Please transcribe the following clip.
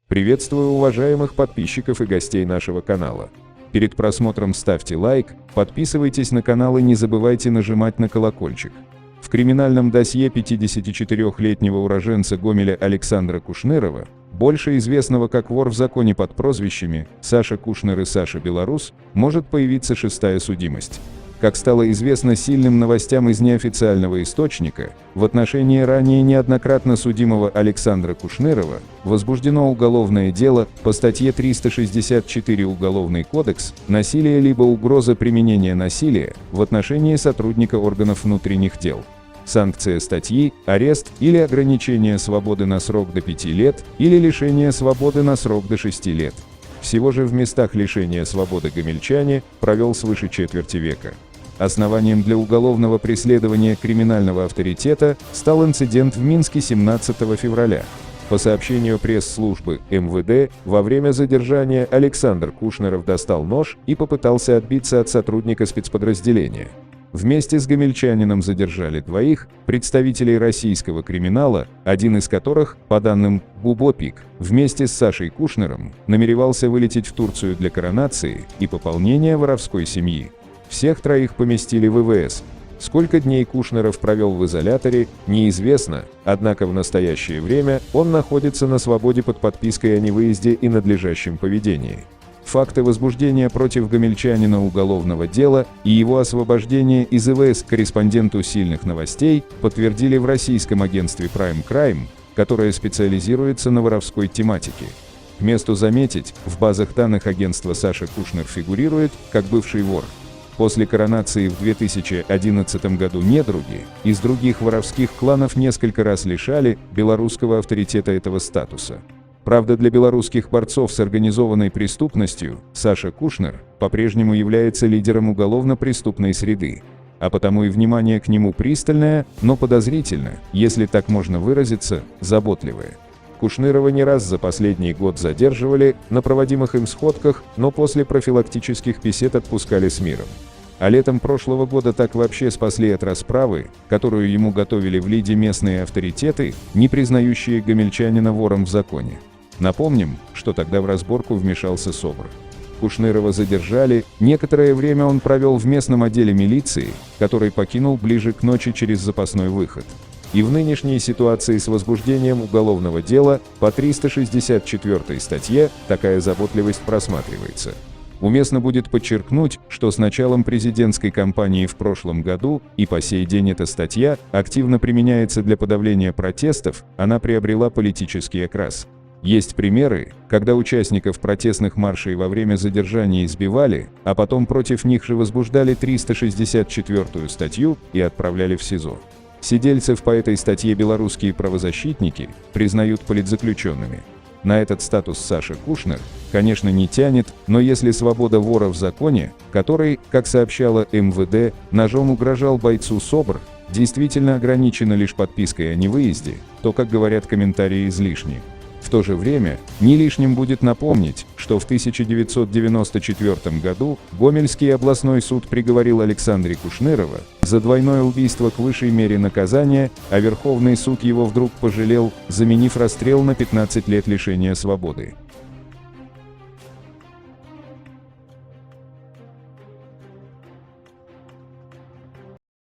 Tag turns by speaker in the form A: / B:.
A: Приветствую уважаемых подписчиков и гостей нашего канала. Перед просмотром ставьте лайк, подписывайтесь на канал и не забывайте нажимать на колокольчик. В криминальном досье 54-летнего уроженца Гомеля Александра Кушнерова, больше известного как вор в законе под прозвищами Саша Кушнер и Саша Белорус, может появиться шестая судимость. Как стало известно сильным новостям из неофициального источника, в отношении ранее неоднократно судимого Александра Кушнерова возбуждено уголовное дело по статье 364 Уголовный кодекс «Насилие либо угроза применения насилия» в отношении сотрудника органов внутренних дел. Санкция статьи – арест или ограничение свободы на срок до 5 лет или лишение свободы на срок до 6 лет. Всего же в местах лишения свободы гомельчане провел свыше четверти века. Основанием для уголовного преследования криминального авторитета стал инцидент в Минске 17 февраля. По сообщению пресс-службы МВД, во время задержания Александр Кушнеров достал нож и попытался отбиться от сотрудника спецподразделения. Вместе с гомельчанином задержали двоих представителей российского криминала, один из которых, по данным ГУБОПИК, вместе с Сашей Кушнером намеревался вылететь в Турцию для коронации и пополнения воровской семьи. Всех троих поместили в ВВС. Сколько дней Кушнеров провел в изоляторе, неизвестно, однако в настоящее время он находится на свободе под подпиской о невыезде и надлежащем поведении. Факты возбуждения против гомельчанина уголовного дела и его освобождения из ИВС корреспонденту «Сильных новостей» подтвердили в российском агентстве Prime Crime, которое специализируется на воровской тематике. К месту заметить, в базах данных агентства Саша Кушнер фигурирует как бывший вор. После коронации в 2011 году недруги из других воровских кланов несколько раз лишали белорусского авторитета этого статуса. Правда, для белорусских борцов с организованной преступностью Саша Кушнер по-прежнему является лидером уголовно-преступной среды, а потому и внимание к нему пристальное, но подозрительно, если так можно выразиться, заботливое. Кушнерова не раз за последний год задерживали на проводимых им сходках, но после профилактических бесед отпускали с миром. А летом прошлого года так вообще спасли от расправы, которую ему готовили в Лиде местные авторитеты, не признающие гомельчанина вором в законе. Напомним, что тогда в разборку вмешался СОБР. Кушнерова задержали, некоторое время он провел в местном отделе милиции, который покинул ближе к ночи через запасной выход. И в нынешней ситуации с возбуждением уголовного дела по 364 статье такая заботливость просматривается. Уместно будет подчеркнуть, что с началом президентской кампании в прошлом году и по сей день эта статья активно применяется для подавления протестов, она приобрела политический окрас. Есть примеры, когда участников протестных маршей во время задержания избивали, а потом против них же возбуждали 364-ю статью и отправляли в СИЗО. Сидельцев по этой статье белорусские правозащитники признают политзаключенными. На этот статус Саша Кушнер, конечно, не тянет, но если свобода вора в законе, который, как сообщало МВД, ножом угрожал бойцу СОБР, действительно ограничена лишь подпиской о невыезде, то, как говорят комментарии, излишни. В то же время, не лишним будет напомнить, что в 1994 году Гомельский областной суд приговорил Александра Кушнерова за двойное убийство к высшей мере наказания, а Верховный суд его вдруг пожалел, заменив расстрел на 15 лет лишения свободы.